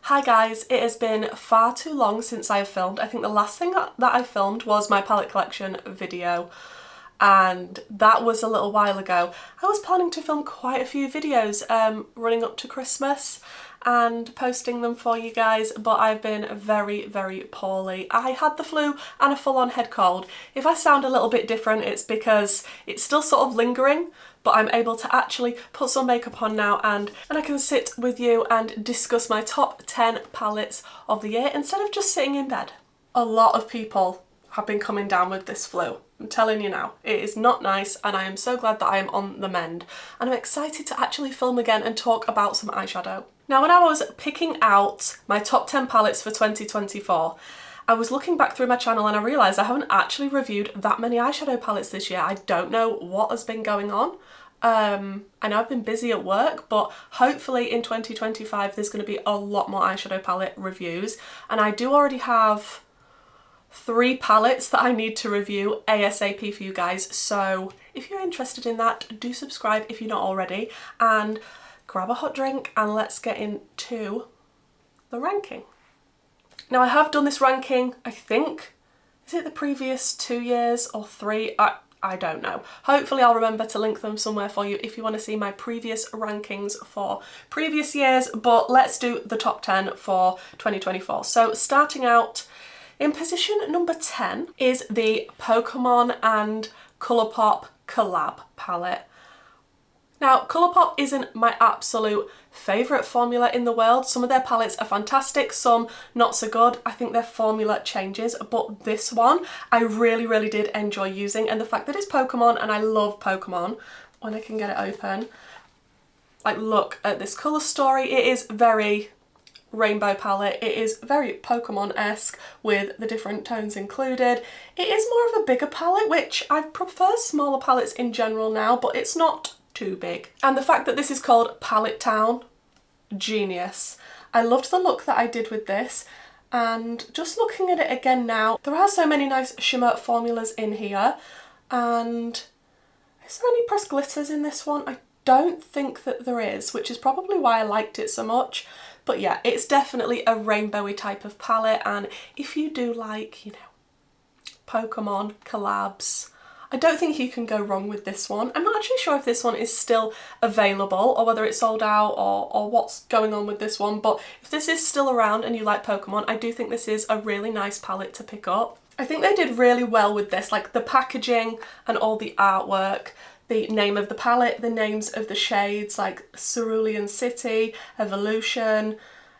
Hi guys, it has been far too long since I have filmed. I think the last thing that I filmed was my palette collection video, and that was a little while ago. I was planning to film quite a few videos running up to Christmas and posting them for you guys, but I've been very poorly. I had the flu and a full-on head cold. If I sound a little bit different, it's because it's still sort of lingering, but I'm able to actually put some makeup on now and I can sit with you and discuss my top 10 palettes of the year instead of just sitting in bed. A lot of people have been coming down with this flu. I'm telling you now, it is not nice, and I am so glad that I am on the mend. And I'm excited to actually film again and talk about some eyeshadow. Now, when I was picking out my top 10 palettes for 2024, I was looking back through my channel and I realised I haven't actually reviewed that many eyeshadow palettes this year. I don't know what has been going on. I know I've been busy at work, but hopefully in 2025 there's going to be a lot more eyeshadow palette reviews, and I do already have 3 palettes that I need to review ASAP for you guys. So if you're interested in that, do subscribe if you're not already, and grab a hot drink and let's get into the ranking. Now, I have done this ranking, I think, is it the previous 2 years or 3? I don't know. Hopefully I'll remember to link them somewhere for you if you want to see my previous rankings for previous years, but let's do the top 10 for 2024. So starting out in position number 10 is the Pokemon and Colourpop collab palette. Now, Colourpop isn't my absolute favourite formula in the world. Some of their palettes are fantastic, some not so good. I think their formula changes, but this one I really did enjoy using, and the fact that it's Pokemon, and I love Pokemon, when I can get it open, like, look at this colour story. It is very rainbow palette. It is very Pokemon-esque with the different tones included. It is more of a bigger palette, which I prefer smaller palettes in general now, but it's not too big. And the fact that this is called Palette Town, genius. I loved the look that I did with this, and just looking at it again now, there are so many nice shimmer formulas in here. And is there any pressed glitters in this one? I don't think that there is, which is probably why I liked it so much. But yeah, it's definitely a rainbowy type of palette, and if you do like, you know, Pokemon collabs, I don't think you can go wrong with this one. I'm not actually sure if this one is still available or whether it's sold out or what's going on with this one, but if this is still around and you like Pokemon, I do think this is a really nice palette to pick up. I think they did really well with this, like the packaging and all the artwork, the name of the palette, the names of the shades like Cerulean City, Evolution,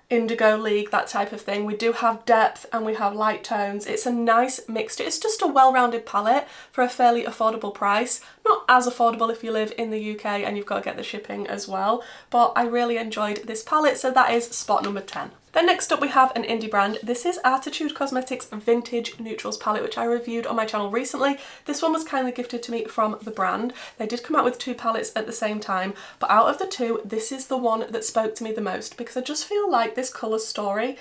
Indigo League, that type of thing. We do have depth and we have light tones. It's a nice mixture. It's just a well-rounded palette for a fairly affordable price. Not as affordable if you live in the UK and you've got to get the shipping as well, but I really enjoyed this palette, so that is spot number 10. Then next up we have an indie brand. This is Arttitude Cosmetics Vintage Neutrals palette, which I reviewed on my channel recently. This one was kindly gifted to me from the brand. They did come out with 2 palettes at the same time, but out of the 2, this is the one that spoke to me the most, because I just feel like this colour story,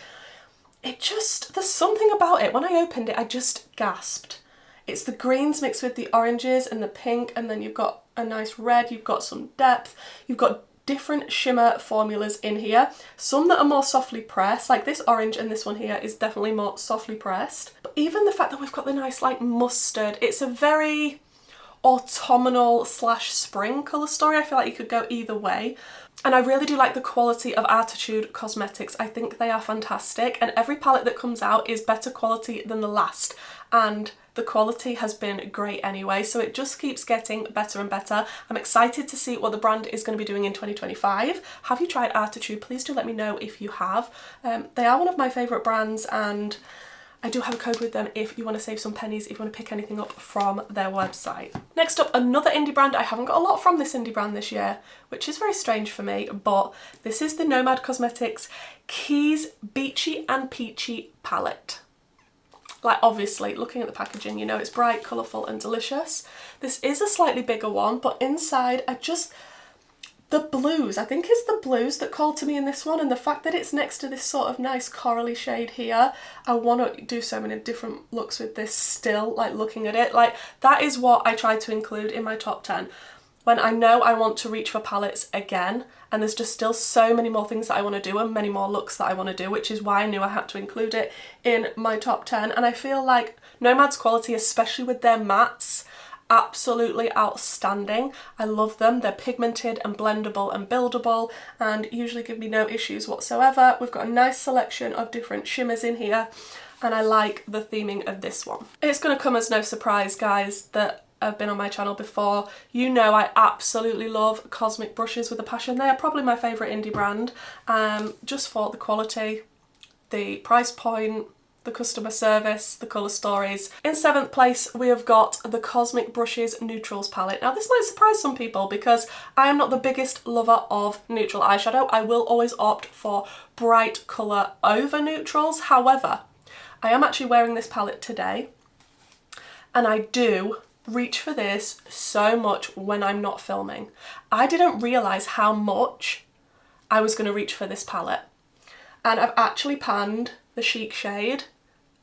there's something about it. When I opened it, I just gasped. It's the greens mixed with the oranges and the pink, and then you've got a nice red, you've got some depth, you've got different shimmer formulas in here. Some that are more softly pressed, like this orange, and this one here is definitely more softly pressed. But even the fact that we've got the nice like mustard, it's a very autumnal / spring colour story. I feel like you could go either way. And I really do like the quality of Arttitude Cosmetics. I think they are fantastic, and every palette that comes out is better quality than the last, and the quality has been great anyway, so it just keeps getting better and better. I'm excited to see what the brand is going to be doing in 2025. Have you tried Arttitude? Please do let me know if you have. They are one of my favourite brands, and I do have a code with them if you want to save some pennies, if you want to pick anything up from their website. Next up, another indie brand. I haven't got a lot from this indie brand this year, which is very strange for me, but this is the Nomad Cosmetics Keys Beachy and Peachy palette. Like, obviously, looking at the packaging, you know it's bright, colourful and delicious. This is a slightly bigger one, but inside, the blues, I think it's the blues that called to me in this one, and the fact that it's next to this sort of nice corally shade here, I want to do so many different looks with this still, like looking at it. Like, that is what I tried to include in my top 10. when I know I want to reach for palettes again, and there's just still so many more things that I want to do and many more looks that I want to do, which is why I knew I had to include it in my top 10. And I feel like Nomad's quality, especially with their mattes, absolutely outstanding. I love them. They're pigmented and blendable and buildable and usually give me no issues whatsoever. We've got a nice selection of different shimmers in here, and I like the theming of this one. It's going to come as no surprise, guys, that have been on my channel before. You know I absolutely love Cosmic brushes with a passion. They are probably my favourite indie brand, just for the quality, the price point, the customer service, the colour stories. In 7th place, we have got the Cosmic Brushes Neutrals palette. Now this might surprise some people because I am not the biggest lover of neutral eyeshadow. I will always opt for bright colour over neutrals. However, I am actually wearing this palette today, and I do reach for this so much when I'm not filming. I didn't realise how much I was going to reach for this palette, and I've actually panned the Chic shade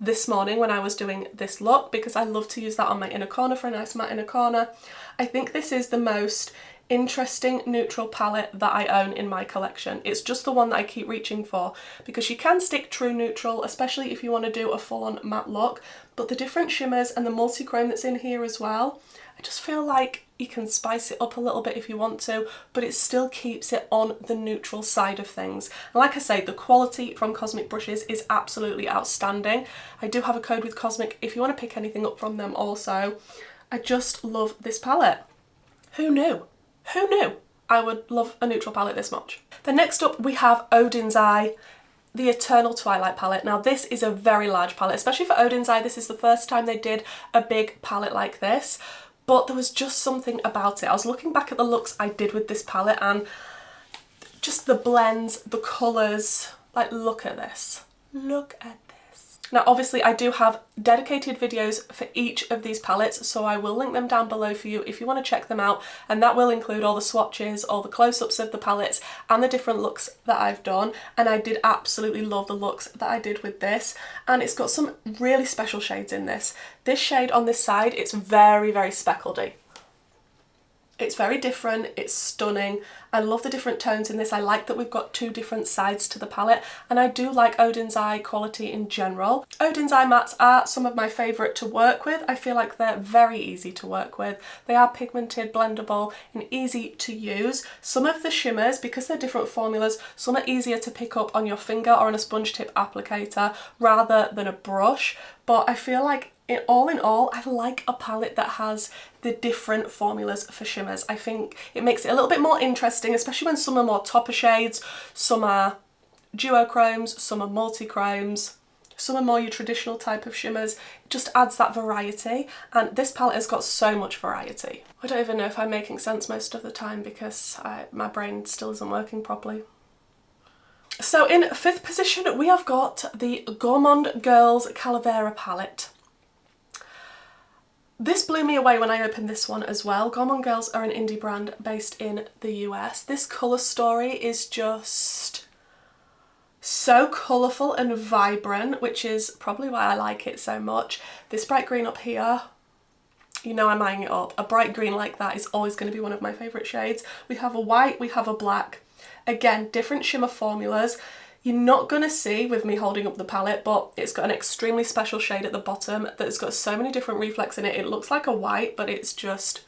this morning when I was doing this look because I love to use that on my inner corner for a nice matte inner corner. I think this is the most interesting neutral palette that I own in my collection. It's just the one that I keep reaching for because you can stick true neutral, especially if you want to do a full-on matte look, but the different shimmers and the multi-chrome that's in here as well, I just feel like you can spice it up a little bit if you want to, but it still keeps it on the neutral side of things. And like I say, the quality from Cosmic brushes is absolutely outstanding. I do have a code with Cosmic if you want to pick anything up from them also. I just love this palette. Who knew? Who knew I would love a neutral palette this much? Then next up we have Odin's Eye, the Eternal Twilight palette. Now this is a very large palette, especially for Odin's Eye. This is the first time they did a big palette like this, but there was just something about it. I was looking back at the looks I did with this palette and just the blends, the colours, like look at this. Look at this. Now obviously I do have dedicated videos for each of these palettes, so I will link them down below for you if you want to check them out, and that will include all the swatches, all the close-ups of the palettes and the different looks that I've done. And I did absolutely love the looks that I did with this, and it's got some really special shades in this. This shade on this side, it's very, very speckledy. It's very different, it's stunning. I love the different tones in this. I like that we've got two different sides to the palette, and I do like Odin's Eye quality in general. Odin's Eye mattes are some of my favourite to work with. I feel like they're very easy to work with. They are pigmented, blendable and easy to use. Some of the shimmers, because they're different formulas, some are easier to pick up on your finger or on a sponge tip applicator rather than a brush, but I feel like in all, I like a palette that has the different formulas for shimmers. I think it makes it a little bit more interesting, especially when some are more topper shades, some are duochromes, some are multi-chromes, some are more your traditional type of shimmers. It just adds that variety, and this palette has got so much variety. I don't even know if I'm making sense most of the time because my brain still isn't working properly. So in 5th position we have got the Gourmande Girls Calavera palette. This blew me away when I opened this one as well. Gourmande Girls are an indie brand based in the US. This colour story is just so colourful and vibrant, which is probably why I like it so much. This bright green up here, you know I'm eyeing it up. A bright green like that is always going to be one of my favourite shades. We have a white, we have a black. Again, different shimmer formulas. You're not going to see with me holding up the palette, but it's got an extremely special shade at the bottom that's got so many different reflex in it. It looks like a white, but it's just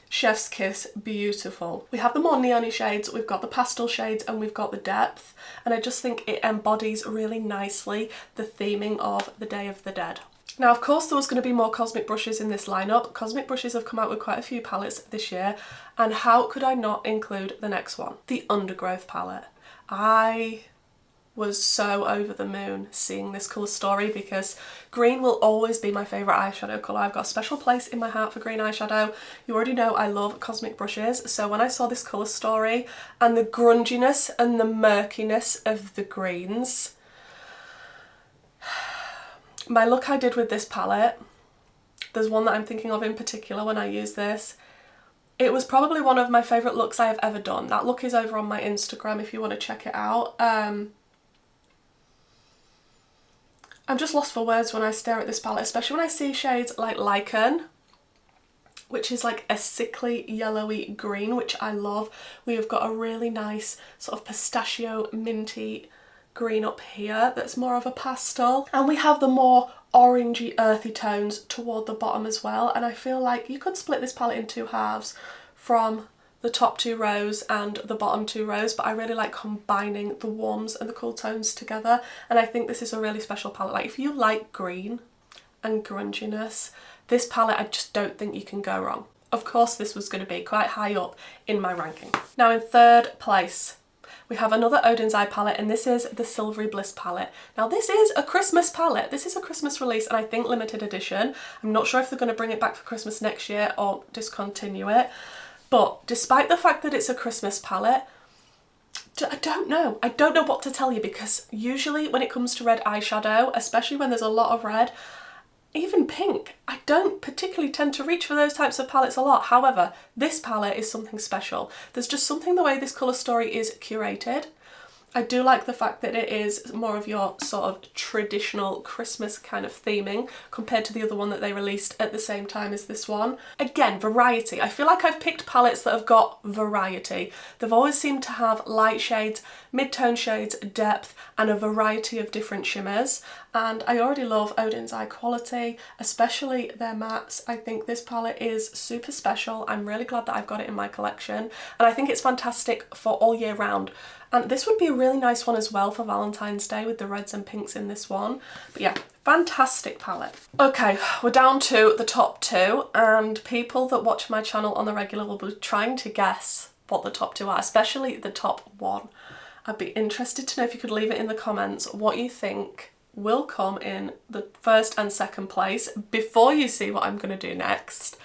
chef's kiss beautiful. We have the more neon-y shades, we've got the pastel shades, and we've got the depth, and I just think it embodies really nicely the theming of the Day of the Dead. Now of course there was going to be more Cosmic brushes in this lineup. Cosmic brushes have come out with quite a few palettes this year, and how could I not include the next one? The Undergrowth palette. I was so over the moon seeing this colour story because green will always be my favourite eyeshadow colour. I've got a special place in my heart for green eyeshadow. You already know I love Cosmic brushes, so when I saw this colour story and the grunginess and the murkiness of the greens, my look I did with this palette, there's one that I'm thinking of in particular when I use this. It was probably one of my favourite looks I have ever done. That look is over on my Instagram if you want to check it out. I'm just lost for words when I stare at this palette, especially when I see shades like Lichen which is like a sickly yellowy green, which I love. We have got a really nice sort of pistachio minty green up here that's more of a pastel. And we have the more orangey earthy tones toward the bottom as well. And I feel like you could split this palette in two halves from the top two rows and the bottom two rows, but I really like combining the warms and the cool tones together. And I think this is a really special palette. Like if you like green and grunginess, this palette I just don't think you can go wrong. Of course this was going to be quite high up in my ranking. Now in third place we have another Odin's Eye palette, and this is the Silvery Bliss palette. Now this is a Christmas palette. This is a Christmas release and I think limited edition. I'm not sure if they're going to bring it back for Christmas next year or discontinue it. But despite the fact that it's a Christmas palette, I don't know. I don't know what to tell you, because usually when it comes to red eyeshadow, especially when there's a lot of red, even pink, I don't particularly tend to reach for those types of palettes a lot. However, this palette is something special. There's just something the way this colour story is curated. I do like the fact that it is more of your sort of traditional Christmas kind of theming compared to the other one that they released at the same time as this one. Again, variety. I feel like I've picked palettes that have got variety. They've always seemed to have light shades, mid-tone shades, depth, and a variety of different shimmers. And I already love Odin's Eye quality, especially their mattes. I think this palette is super special. I'm really glad that I've got it in my collection. And I think it's fantastic for all year round. And this would be a really nice one as well for Valentine's Day with the reds and pinks in this one. But yeah, fantastic palette. Okay, we're down to the top two, and people that watch my channel on the regular will be trying to guess what the top two are, especially the top one. I'd be interested to know if you could leave it in the comments what you think will come in the first and second place before you see what I'm going to do next.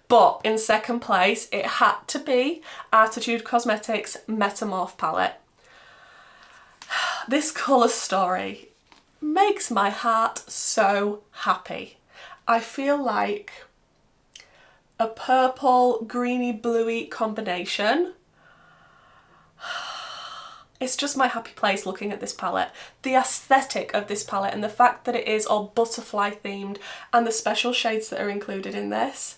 But in second place, it had to be Arttitude Cosmetics Metamorph palette. This colour story makes my heart so happy. I feel like a purple, greeny, bluey combination. It's just my happy place looking at this palette. The aesthetic of this palette and the fact that it is all butterfly themed and the special shades that are included in this.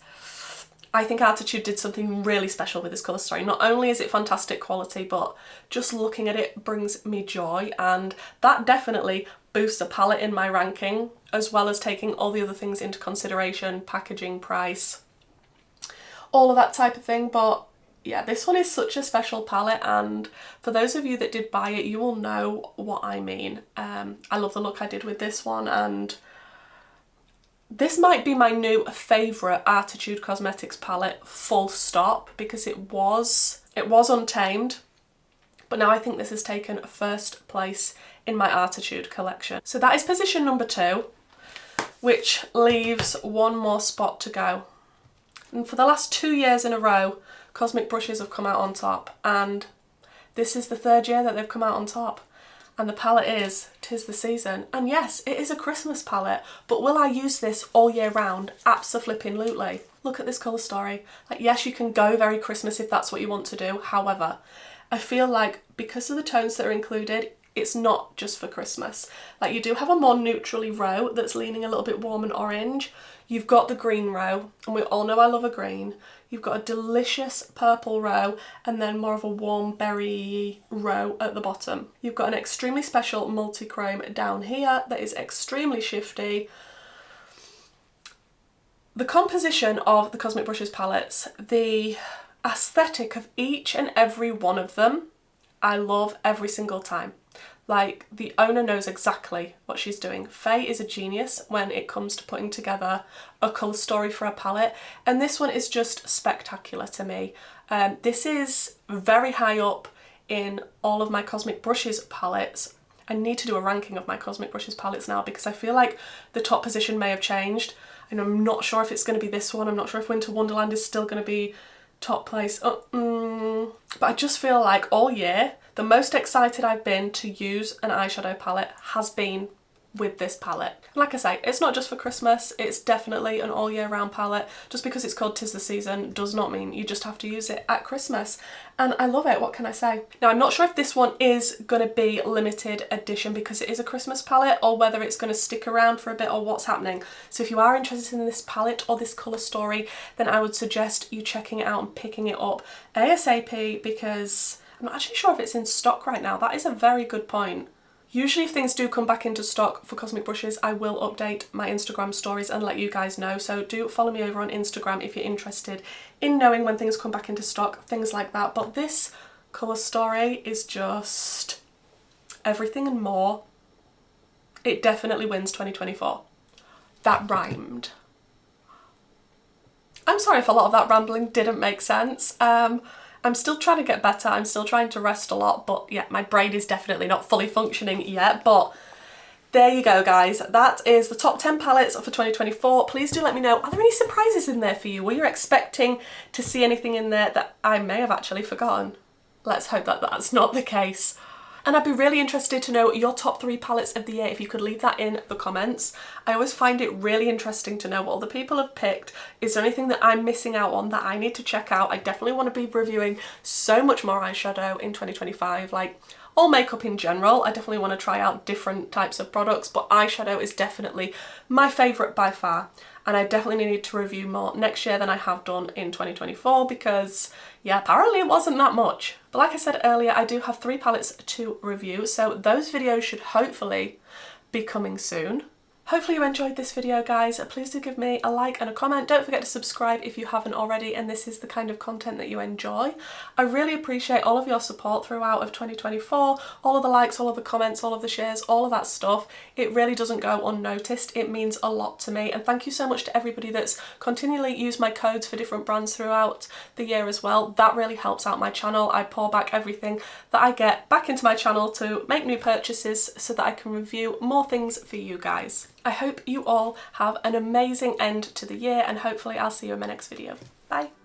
I think Arttitude did something really special with this colour story. Not only is it fantastic quality, but just looking at it brings me joy, and that definitely boosts a palette in my ranking, as well as taking all the other things into consideration, packaging, price, all of that type of thing. But yeah, this one is such a special palette, and for those of you that did buy it, you will know what I mean. I love the look I did with this one, and this might be my new favourite Arttitude Cosmetics palette, full stop, because it was Untamed, but now I think this has taken first place in my Arttitude collection. So that is position number 2, which leaves one more spot to go. And for the last 2 years in a row, Cosmic brushes have come out on top, and this is the 3rd year that they've come out on top. And the palette is 'Tis the Season. And yes, it is a Christmas palette, but will I use this all year round? Abso-flipping-lutely. Look at this colour story. Like, yes, you can go very Christmas if that's what you want to do. However, I feel like because of the tones that are included, it's not just for Christmas. Like, you do have a more neutrally row that's leaning a little bit warm and orange. You've got the green row, and we all know I love a green. You've got a delicious purple row, and then more of a warm berry row at the bottom. You've got an extremely special multi-chrome down here that is extremely shifty. The composition of the Cosmic Brushes palettes, the aesthetic of each and every one of them, I love every single time. Like, the owner knows exactly what she's doing. Faye is a genius when it comes to putting together a colour story for a palette, and this one is just spectacular to me. This is very high up in all of my Cosmic Brushes palettes. I need to do a ranking of my Cosmic Brushes palettes now, because I feel like the top position may have changed, and I'm not sure if it's going to be this one. I'm not sure if Winter Wonderland is still going to be top place. But I just feel like all year, the most excited I've been to use an eyeshadow palette has been with this palette. Like I say, it's not just for Christmas, it's definitely an all year round palette. Just because it's called 'Tis the Season does not mean you just have to use it at Christmas. And I love it, what can I say? Now I'm not sure if this one is going to be limited edition because it is a Christmas palette, or whether it's going to stick around for a bit, or what's happening. So if you are interested in this palette or this colour story, then I would suggest you checking it out and picking it up ASAP, because I'm not actually sure if it's in stock right now. That is a very good point. Usually if things do come back into stock for cosmic brushes, I will update my Instagram stories and let you guys know. So do follow me over on Instagram if you're interested in knowing when things come back into stock, things like that. But this colour story is just everything and more. It definitely wins 2024. That rhymed. I'm sorry if a lot of that rambling didn't make sense. I'm still trying to get better, I'm still trying to rest a lot, but yeah, my brain is definitely not fully functioning yet. But there you go guys, that is the top 10 palettes for 2024. Please do let me know, are there any surprises in there for you? Were you expecting to see anything in there that I may have actually forgotten? Let's hope that that's not the case. And I'd be really interested to know your top 3 palettes of the year if you could leave that in the comments. I always find it really interesting to know what other people have picked. Is there anything that I'm missing out on that I need to check out? I definitely want to be reviewing so much more eyeshadow in 2025, like all makeup in general. I definitely want to try out different types of products, but eyeshadow is definitely my favourite by far. And I definitely need to review more next year than I have done in 2024 because, yeah, apparently it wasn't that much. But like I said earlier, I do have 3 palettes to review, so those videos should hopefully be coming soon. Hopefully you enjoyed this video guys. Please do give me a like and a comment. Don't forget to subscribe if you haven't already and this is the kind of content that you enjoy. I really appreciate all of your support throughout of 2024. All of the likes, all of the comments, all of the shares, all of that stuff. It really doesn't go unnoticed. It means a lot to me, and thank you so much to everybody that's continually used my codes for different brands throughout the year as well. That really helps out my channel. I pour back everything that I get back into my channel to make new purchases so that I can review more things for you guys. I hope you all have an amazing end to the year, and hopefully I'll see you in my next video. Bye!